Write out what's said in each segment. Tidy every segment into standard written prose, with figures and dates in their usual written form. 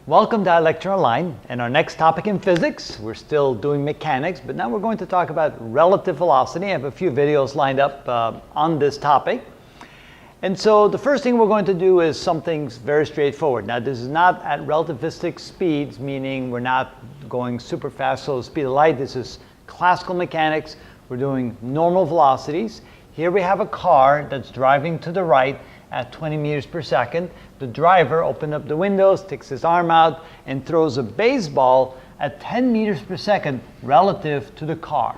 Welcome to iLecture Online, and our next topic in physics. We're still doing mechanics, but now we're going to talk about relative velocity. I have a few videos lined up on this topic. And so the first thing we're going to do is something very straightforward. Now this is not at relativistic speeds, meaning we're not going super fast, so the speed of light. This is classical mechanics. We're doing normal velocities. Here we have a car that's driving to the right at 20 meters per second. The driver opened up the window, sticks his arm out, and throws a baseball at 10 meters per second relative to the car.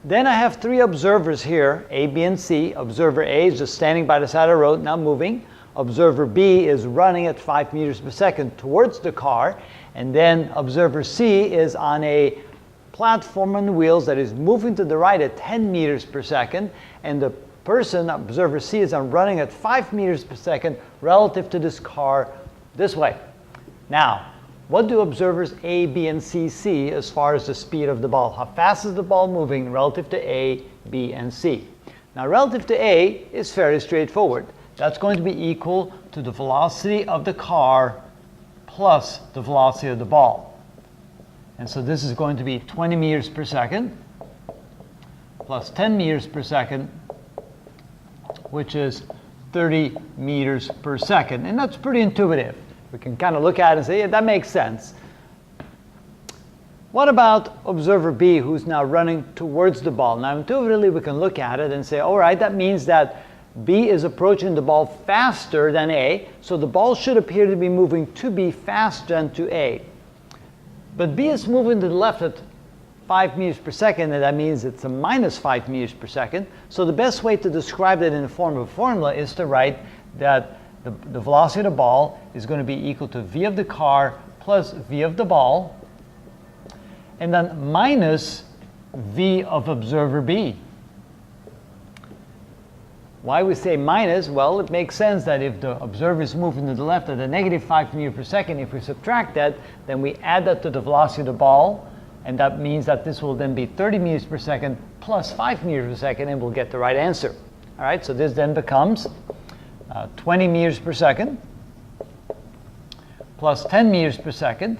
Then I have three observers here, A, B, and C. Observer A is just standing by the side of the road, not moving. Observer B is running at 5 meters per second towards the car. And then observer C is on a platform on the wheels that is moving to the right at 10 meters per second. And the person, observer C, is running at 5 meters per second relative to this car this way. Now, what do observers A, B, and C see as far as the speed of the ball? How fast is the ball moving relative to A, B, and C? Now, relative to A is fairly straightforward. That's going to be equal to the velocity of the car plus the velocity of the ball. And so this is going to be 20 meters per second plus 10 meters per second, which is 30 meters per second. And that's pretty intuitive. We can kind of look at it and say, yeah, that makes sense. What about observer B, who's now running towards the ball? Now, intuitively, we can look at it and say, all right, that means that B is approaching the ball faster than A, so the ball should appear to be moving to B faster than to A. But B is moving to the left at 5 meters per second, and that means it's a minus 5 meters per second. So the best way to describe that in the form of a formula is to write that the velocity of the ball is going to be equal to v of the car plus v of the ball, and then minus v of observer B. Why we say minus? Well, it makes sense that if the observer is moving to the left at a negative 5 meters per second, if we subtract that, then we add that to the velocity of the ball, and that means that this will then be 30 meters per second plus 5 meters per second, and we'll get the right answer. All right, so this then becomes 20 meters per second plus 10 meters per second.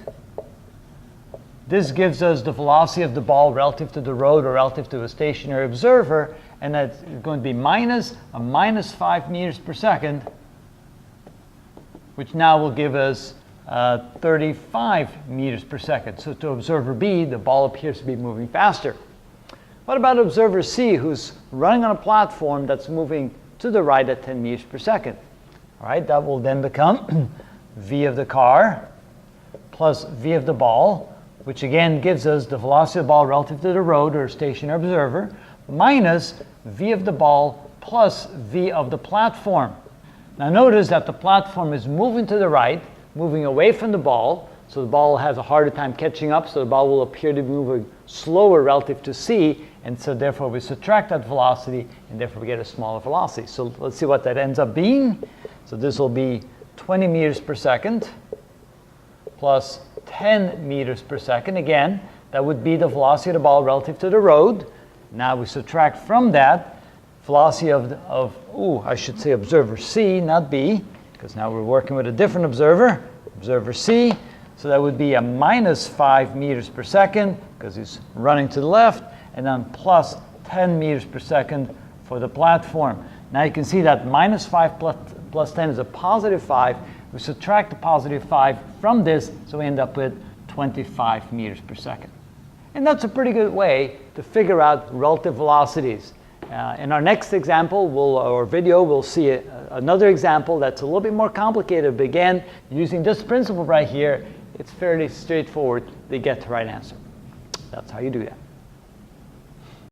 This gives us the velocity of the ball relative to the road or relative to a stationary observer, and that's going to be minus 5 meters per second, which now will give us 35 meters per second. So to observer B, the ball appears to be moving faster. What about observer C, who's running on a platform that's moving to the right at 10 meters per second? All right, that will then become v of the car plus v of the ball, which again gives us the velocity of the ball relative to the road or stationary observer, minus v of the ball plus v of the platform. Now notice that the platform is moving to the right, moving away from the ball, so the ball has a harder time catching up, so the ball will appear to be moving slower relative to C, and so therefore we subtract that velocity, and therefore we get a smaller velocity. So let's see what that ends up being. So this will be 20 meters per second plus 10 meters per second. Again, that would be the velocity of the ball relative to the road. Now we subtract from that velocity of I should say observer C, not B, because now we're working with a different observer, observer C. So that would be a minus 5 meters per second, because he's running to the left, and then plus 10 meters per second for the platform. Now you can see that minus 5 plus 10 is a positive 5. We subtract the positive 5 from this, so we end up with 25 meters per second. And that's a pretty good way to figure out relative velocities. In our next example, we'll see another example that's a little bit more complicated, but again, using this principle right here, it's fairly straightforward to get the right answer. That's how you do that.